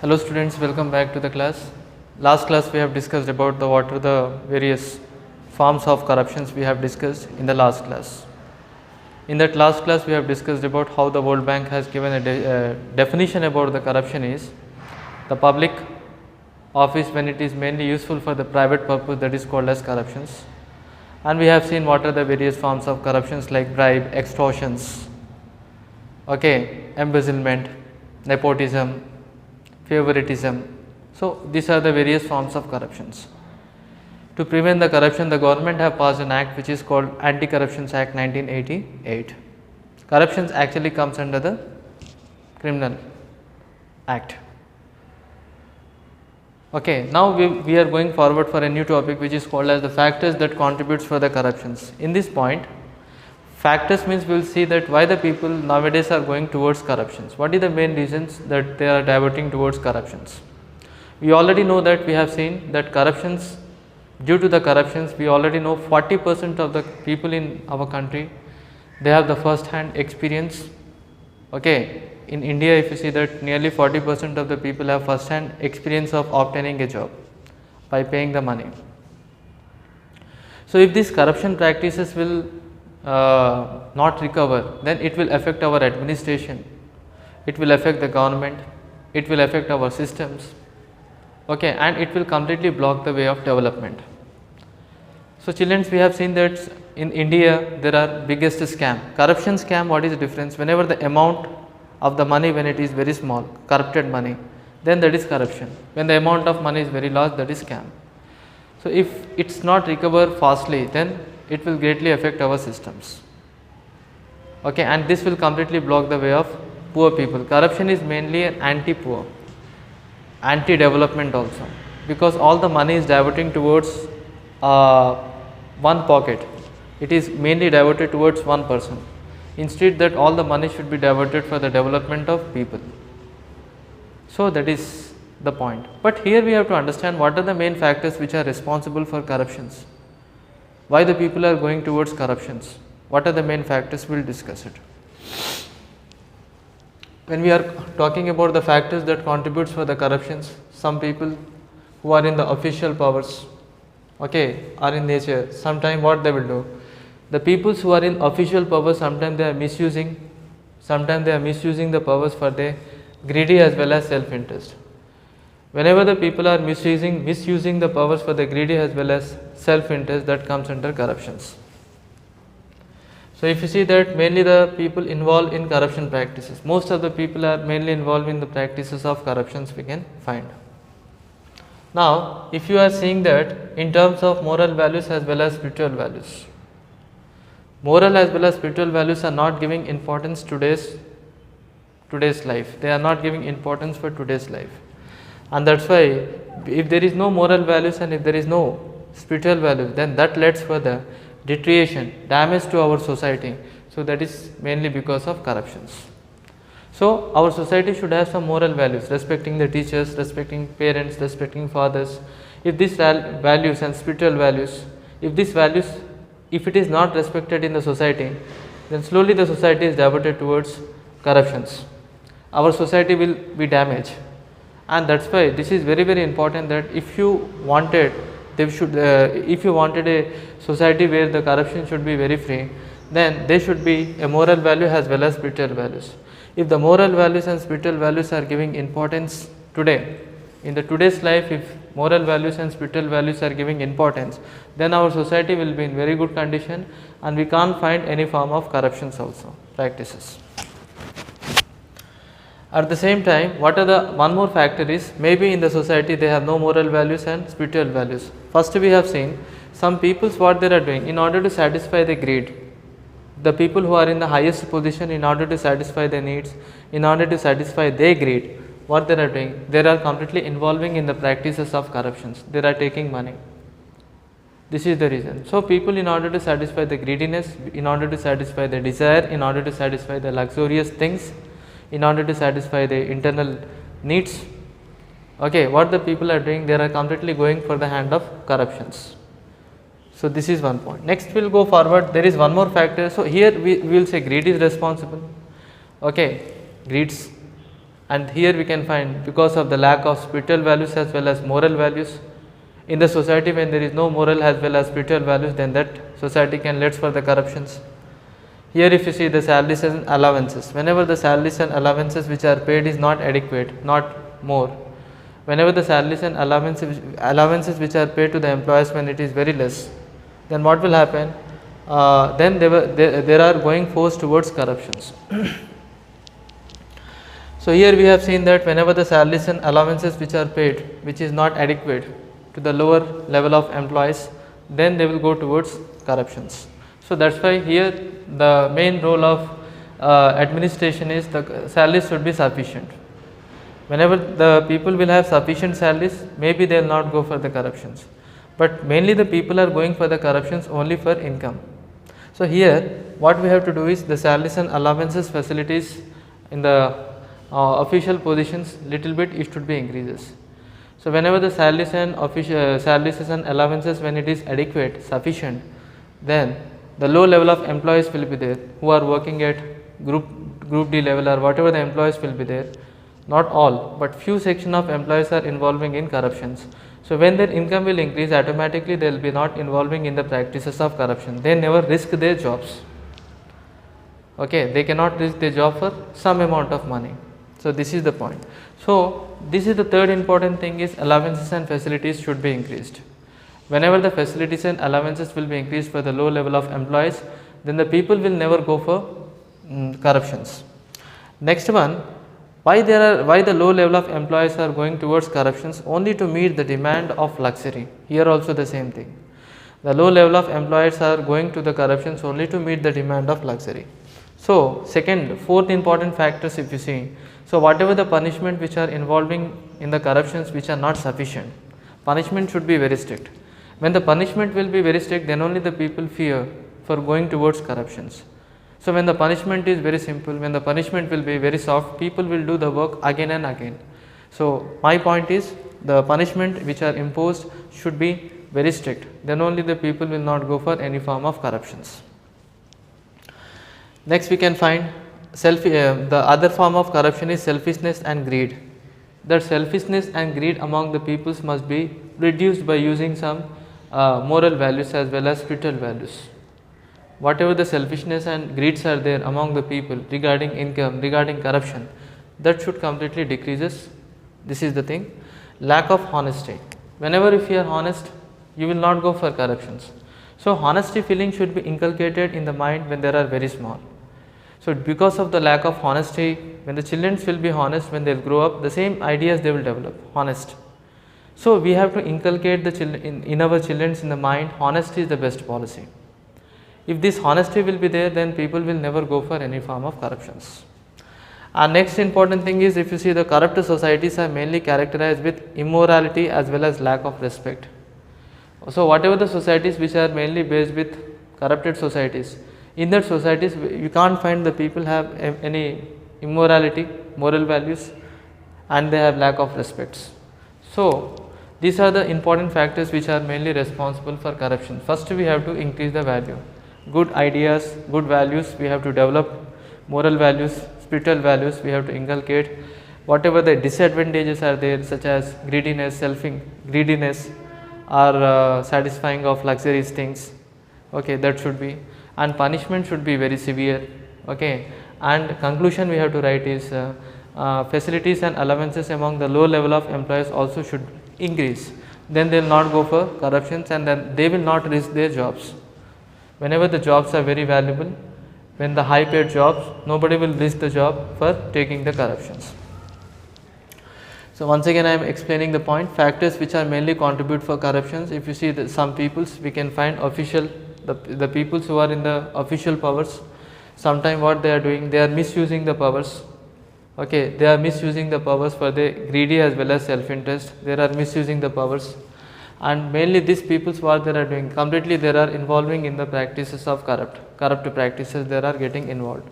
Hello students, welcome back to the class. Last class we have discussed about what are the various forms of corruptions we have discussed in the last class. In that last class we have discussed about how the World Bank has given a definition about the corruption is the public office when it is mainly useful for the private purpose, that is called as corruptions. And we have seen what are the various forms of corruptions like bribe, extortions, embezzlement, nepotism, favoritism. So, these are the various forms of corruptions. To prevent the corruption, the government have passed an act which is called Anti-Corruptions Act 1988. Corruptions actually comes under the Criminal Act. Now we are going forward for a new topic which is called as the factors that contributes for the corruptions. In this point, factors means we will see that why the people nowadays are going towards corruptions. What is the main reasons that they are diverting towards corruptions? We already know that we have seen that corruptions, due to the corruptions, we already know 40% of the people in our country, they have the first hand experience. In India, if you see that nearly 40% of the people have first hand experience of obtaining a job by paying the money. So, if these corruption practices will not recover, then it will affect our administration, it will affect the government, it will affect our systems, and it will completely block the way of development. So, children, we have seen that in India there are biggest scam, corruption scam. What is the difference? Whenever the amount of the money, when it is very small, corrupted money, then that is corruption. When the amount of money is very large, that is scam. So, if it is not recovered fastly, then it will greatly affect our systems, and this will completely block the way of poor people. Corruption is mainly an anti-poor, anti-development also, because all the money is diverting towards one pocket. It is mainly diverted towards one person, instead that all the money should be diverted for the development of people. So, that is the point. But here we have to understand what are the main factors which are responsible for corruptions. Why the people are going towards corruptions? What are the main factors? We will discuss it. When we are talking about the factors that contributes for the corruptions, some people who are in the official powers, are in nature, sometime what they will do? The people who are in official powers, sometimes they are misusing the powers for their greedy as well as self-interest. Whenever the people are misusing the powers for the greedy as well as self-interest, that comes under corruptions. So, if you see that mainly the people involved in corruption practices, most of the people are mainly involved in the practices of corruptions we can find. Now, if you are seeing that in terms of moral values as well as spiritual values, moral as well as spiritual values are not giving importance today's life. They are not giving importance for today's life. And that is why if there is no moral values and if there is no spiritual values, then that leads for the deterioration, damage to our society. So, that is mainly because of corruptions. So, our society should have some moral values, respecting the teachers, respecting parents, respecting fathers. If these values and spiritual values, if it is not respected in the society, then slowly the society is diverted towards corruptions. Our society will be damaged. And that is why this is very, very important that if you wanted a society where the corruption should be very free, then there should be a moral value as well as spiritual values. If the moral values and spiritual values are giving importance today, in the today's life, if moral values and spiritual values are giving importance, then our society will be in very good condition and we can't find any form of corruptions also, practices. At the same time, one more factor is, maybe in the society they have no moral values and spiritual values. First we have seen some peoples what they are doing in order to satisfy the greed. The people who are in the highest position, in order to satisfy their needs, in order to satisfy their greed, what they are doing? They are completely involving in the practices of corruptions. They are taking money. This is the reason. So, people in order to satisfy the greediness, in order to satisfy the desire, in order to satisfy the luxurious things, in order to satisfy the internal needs, what the people are doing? They are completely going for the hand of corruptions. So, this is one point. Next we will go forward. There is one more factor. So, here we will say greed is responsible. Greeds And here we can find, because of the lack of spiritual values as well as moral values in the society, when there is no moral as well as spiritual values, then that society can lead for the corruptions. Here if you see the salaries and allowances, whenever the salaries and allowances which are paid is not adequate, not more, whenever the salaries and allowances which are paid to the employees when it is very less, then what will happen? Then there are going force towards corruptions. So here we have seen that whenever the salaries and allowances which are paid, which is not adequate to the lower level of employees, then they will go towards corruptions. So that's why here the main role of administration is the salaries should be sufficient. Whenever the people will have sufficient salaries, maybe they will not go for the corruptions, but mainly the people are going for the corruptions only for income. So here what we have to do is the salaries and allowances facilities in the official positions little bit it should be increases. So whenever the salaries and allowances when it is adequate, sufficient, then the low level of employees will be there who are working at group D level or whatever the employees will be there. Not all, but few section of employees are involving in corruptions. So when their income will increase, automatically they will be not involving in the practices of corruption. They never risk their jobs. Okay, they cannot risk their job for some amount of money. So this is the point. So this is the third important thing is allowances and facilities should be increased. Whenever the facilities and allowances will be increased for the low level of employees, then the people will never go for corruptions. Next one, why the low level of employees are going towards corruptions? Only to meet the demand of luxury. Here also the same thing. The low level of employees are going to the corruptions only to meet the demand of luxury. So fourth important factors if you see. So whatever the punishment which are involving in the corruptions which are not sufficient, punishment should be very strict. When the punishment will be very strict, then only the people fear for going towards corruptions. So when the punishment is very simple, when the punishment will be very soft, people will do the work again and again. So my point is the punishment which are imposed should be very strict, then only the people will not go for any form of corruptions. Next we can find the other form of corruption is selfishness and greed. That selfishness and greed among the peoples must be reduced by using some moral values as well as spiritual values. Whatever the selfishness and greeds are there among the people regarding income, regarding corruption, that should completely decreases. This is the thing. Lack of honesty. Whenever if you are honest, you will not go for corruptions. So honesty feeling should be inculcated in the mind when they are very small. So because of the lack of honesty, when the children will be honest, when they will grow up, the same ideas they will develop, honest. So we have to inculcate the children in our children in the mind, honesty is the best policy. If this honesty will be there, then people will never go for any form of corruptions. And next important thing is, if you see, the corrupt societies are mainly characterized with immorality as well as lack of respect. So whatever the societies which are mainly based with corrupted societies, in that societies you can't find the people have any immorality, moral values, and they have lack of respects. So these are the important factors which are mainly responsible for corruption. First we have to increase the value, good ideas, good values we have to develop, moral values, spiritual values we have to inculcate. Whatever the disadvantages are there, such as greediness, greediness or satisfying of luxurious things, okay, that should be, and punishment should be very severe, okay. And conclusion we have to write is facilities and allowances among the low level of employees also should increase, then they will not go for corruptions and then they will not risk their jobs. Whenever the jobs are very valuable, when the high paid jobs, nobody will risk the job for taking the corruptions. So once again I am explaining the point, factors which are mainly contribute for corruptions. If you see some peoples, we can find the peoples who are in the official powers, sometime what they are doing, they are misusing the powers, okay, they are misusing the powers for the greedy as well as self-interest, they are misusing the powers, and mainly these peoples what they are doing, completely they are involving in the practices of corrupt practices, they are getting involved.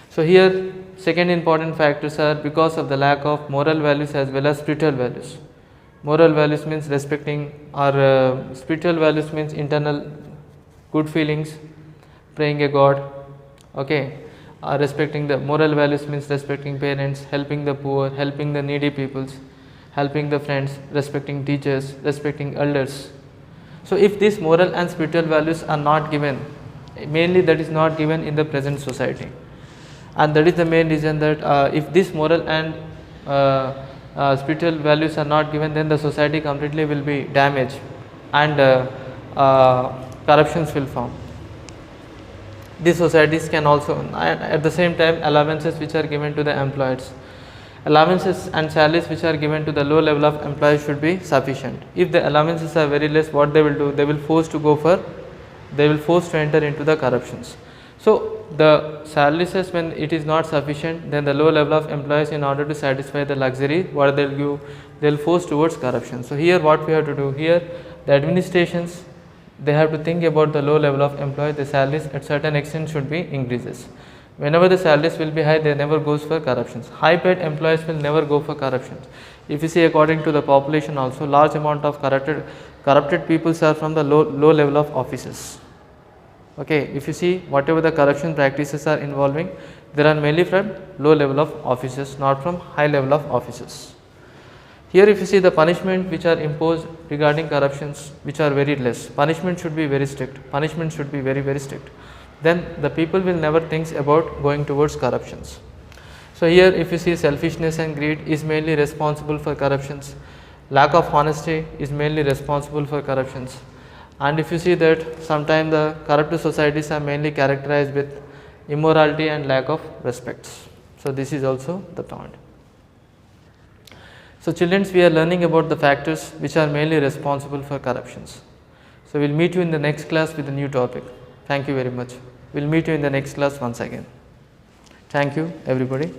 So here second important factors are because of the lack of moral values as well as spiritual values. Moral values means respecting, or spiritual values means internal good feelings, praying a God, okay, respecting the moral values means respecting parents, helping the poor, helping the needy peoples, helping the friends, respecting teachers, respecting elders. So if these moral and spiritual values are not given, mainly that is not given in the present society, and that is the main reason that if this moral and spiritual values are not given, then the society completely will be damaged, and corruptions will form. These societies can also, and at the same time, allowances which are given to the employees, allowances and salaries which are given to the low level of employees should be sufficient. If the allowances are very less, what they will do, they will force to enter into the corruptions. So the salaries, when it is not sufficient, then the low level of employees, in order to satisfy the luxury, what they will give, they will force towards corruption. So here what we have to do, here the administrations, they have to think about the low level of employee, the salaries at certain extent should be increases. Whenever the salaries will be high, they never goes for corruptions. High paid employees will never go for corruptions. If you see, according to the population also, large amount of corrupted peoples are from the low level of offices. Okay, if you see, whatever the corruption practices are involving, they are mainly from low level of offices, not from high level of offices. Here if you see the punishment which are imposed regarding corruptions, which are very less, punishment should be very strict, punishment should be very strict, then the people will never think about going towards corruptions. So here if you see, selfishness and greed is mainly responsible for corruptions, lack of honesty is mainly responsible for corruptions, and if you see that sometimes the corrupt societies are mainly characterized with immorality and lack of respect. So this is also the point. So children, we are learning about the factors which are mainly responsible for corruptions. So we will meet you in the next class with a new topic. Thank you very much. We will meet you in the next class once again. Thank you everybody.